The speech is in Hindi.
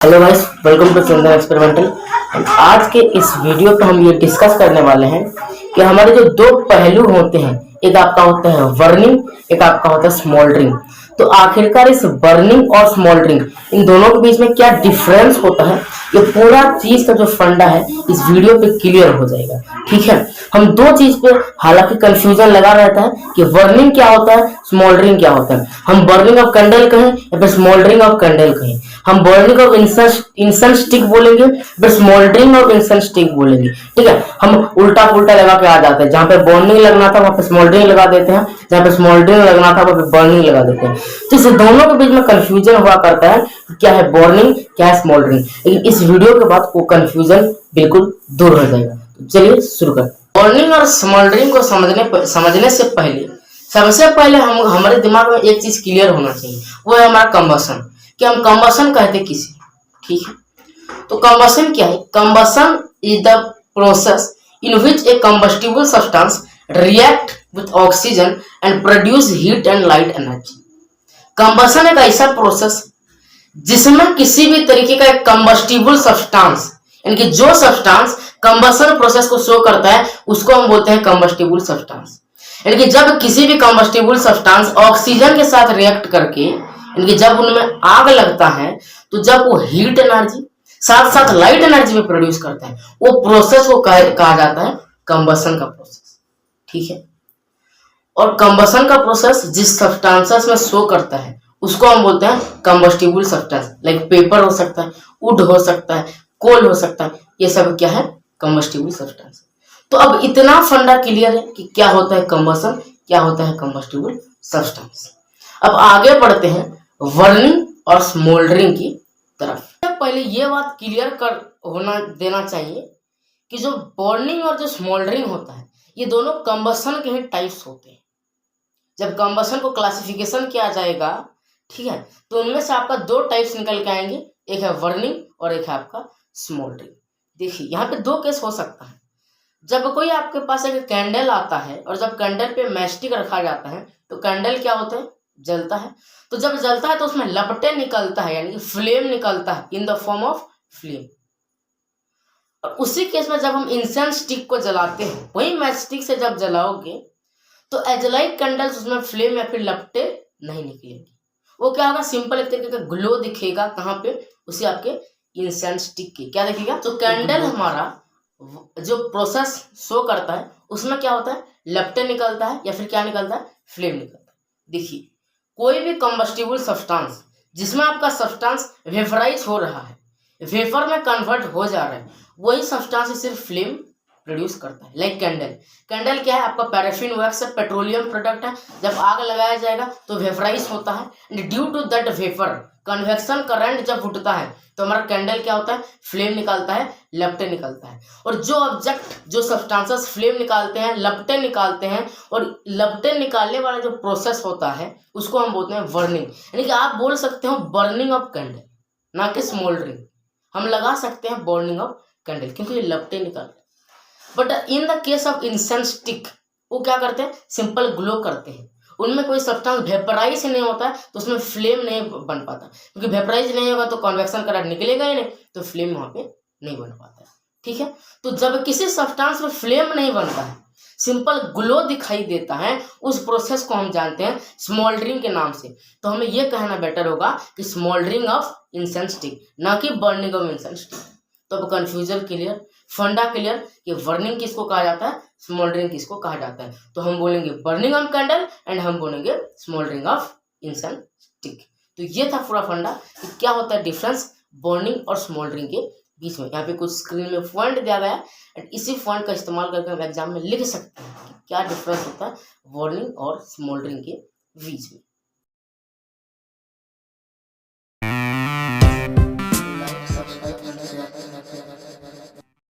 Hello guys, welcome to Chandan experimental. आज के इस वीडियो पे हम ये डिस्कस करने वाले हैं कि हमारे जो दो पहलू होते हैं, एक आपका होता है बर्निंग, एक आपका होता है स्मोल्डरिंग। तो आखिरकार इस बर्निंग और स्मोल्डरिंग इन दोनों के बीच में क्या डिफरेंस होता है, ये पूरा चीज का जो फंडा है इस वीडियो पे क्लियर हो जाएगा। ठीक है, हम दो चीज पे हालांकि कंफ्यूजन लगा रहता है कि बर्निंग क्या होता है, स्मोल्डरिंग क्या होता है। हम बर्निंग ऑफ कैंडल कहें या फिर स्मोल्डरिंग ऑफ कैंडल कहें, हम बर्निंग ऑफ इंसेंस स्टिक बोलेंगे फिर स्मोल्डरिंग ऑफ इंसेंस स्टिक बोलेंगे। ठीक है, हम उल्टा पुल्टा लगा के आ जाते हैं, जहां पे बर्निंग लगना था वहां पे स्मोल्डरिंग लगा देते हैं, जहां पे स्मोल्डरिंग लगना था वहां पे बर्निंग लगा देते हैं। तो इस दोनों के बीच में कंफ्यूजन हुआ करता है कि क्या है बर्निंग, क्या है स्मोल्डरिंग। लेकिन इस वीडियो के बाद वो कंफ्यूजन बिल्कुल दूर हो जाएगा। तो चलिए शुरू करते हैं। बर्निंग और स्मोल्डरिंग को समझने से पहले सबसे पहले हमारे दिमाग में एक चीज क्लियर होना चाहिए, वो है हमारा कंबसन। कि हम कंबसन कहते किसी, ठीक है। तो कंबसन क्या है? Combustion is the process in which A combustible substance react with oxygen and produce heat and light energy. Combustion एक ऐसा प्रोसेस जिसमें किसी भी तरीके का एक कंबस्टिबल सब्सटेंस, यानी कि जो सब्सटेंस कंबसन प्रोसेस को शो करता है उसको हम बोलते हैं कंबस्टिबल सब्सटेंस। यानी कि जब किसी भी कंबस्टिबल सब्सटेंस ऑक्सीजन के साथ रिएक्ट करके, यानी कि जब उनमें आग लगता है तो जब वो हीट एनर्जी साथ साथ लाइट एनर्जी भी प्रोड्यूस करता है, वो प्रोसेस को कहा जाता है कंबसन का प्रोसेस। ठीक है, और कंबसन का प्रोसेस जिस सब्सटेंसेस में शो करता है उसको हम बोलते हैं कंबस्टिबल सब्सटेंस। लाइक पेपर हो सकता है, वुड हो सकता है, कोल हो सकता है, ये सब क्या है? Combustible substance. तो अब इतना फंडा क्लियर है कि क्या होता है कंबसन, क्या होता है कंबस्टिबल सब्सटेंस। अब आगे बढ़ते हैं बर्निंग और स्मोल्डरिंग की तरफ। पहले ये बात क्लियर कर होना देना चाहिए कि जो बर्निंग और जो स्मोल्डरिंग होता है ये दोनों कंबसन के ही टाइप्स होते हैं। जब कंबसन को क्लासिफिकेशन किया जाएगा, ठीक है, तो उनमें से आपका दो टाइप्स निकल के आएंगे, एक है बर्निंग और एक है आपका स्मोल्डरिंग। देखिए यहाँ पे दो केस हो सकता है। जब कोई आपके पास एक कैंडल आता है और जब कैंडल पे मैस्टिक रखा जाता है तो कैंडल क्या होता है? जलता है। तो जब जलता है तो उसमें लपटे निकलता है, यानी कि फ्लेम निकलता है in the form of flame. और उसी केस में जब हम इंसेंस स्टिक को जलाते हैं, वही मैचस्टिक से जब जलाओगे तो एज लाइक कैंडल्स उसमें फ्लेम या फिर लपटे नहीं निकलेंगे। वो क्या होगा? सिंपल एक तरीके का ग्लो दिखेगा। कहाँ पे? उसे आपके इंसेंस स्टिक के क्या दिखेगा? तो कैंडल हमारा जो प्रोसेस शो करता है उसमें क्या होता है? लपटे निकलता है या फिर क्या निकलता है? फ्लेम निकलता है। देखिए कोई भी कंबस्टिबल सब्सटेंस जिसमें आपका सब्सटेंस वेपराइज हो रहा है, वेपर में कन्वर्ट हो जा रहा है, वही सब्सटेंस सिर्फ फ्लेम प्रोड्यूस करता है। लाइक कैंडल, कैंडल क्या है? आपका पैराफिन वैक्स है, पेट्रोलियम प्रोडक्ट है। जब आग लगाया जाएगा तो वेपराइज होता है, and due to that vapour convection current जब उठता है तो हमारा कैंडल क्या होता है? फ्लेम निकालता है, लपटे निकलता है। और जो ऑब्जेक्ट, जो सब्सटेंसेस फ्लेम निकालते हैं, लपटे निकालते हैं, और लपटे निकालने वाला जो प्रोसेस होता है उसको हम बोलते हैं बर्निंग। यानी कि आप बोल सकते हो बर्निंग ऑफ कैंडल, ना कि स्मोल्डरिंग। हम लगा सकते हैं बर्निंग ऑफ कैंडल क्योंकि ये लपटे निकालते हैं। But in the case of incense stick वो क्या करते हैं? सिंपल ग्लो करते हैं। उनमें कोई सब्सटेंस वेपराइज नहीं होता है तो उसमें फ्लेम नहीं बन पाता, क्योंकि वेपराइज नहीं होगा तो कन्वेक्शन करंट निकलेगा ही नहीं, तो फ्लेम वहां पे नहीं बन पाता है। ठीक है, तो जब किसी सब्सटेंस में फ्लेम नहीं बनता है, सिंपल ग्लो दिखाई देता है, उस प्रोसेस को हम जानते हैं स्मोल्डरिंग के नाम से। तो हमें यह कहना बेटर होगा कि स्मोल्डरिंग ऑफ इंसेंस स्टिक, ना कि बर्निंग ऑफ इंसेंस स्टिक। तो अब कंफ्यूजन क्लियर, फंडा क्लियर कि बर्निंग किसको कहा जाता है, स्मोल्डरिंग किसको कहा जाता है। तो हम बोलेंगे बर्निंग ऑफ कैंडल एंड हम बोलेंगे स्मोल्डरिंग ऑफ इंसेंस स्टिक। तो ये था पूरा फंडा कि क्या होता है डिफरेंस बर्निंग और स्मोल्डरिंग के बीच में। यहाँ पे कुछ स्क्रीन में पॉइंट दिया गया है एंड इसी पॉइंट का इस्तेमाल करके हम एग्जाम में लिख सकते हैं कि क्या डिफरेंस होता है बर्निंग और स्मोल्डरिंग के बीच में।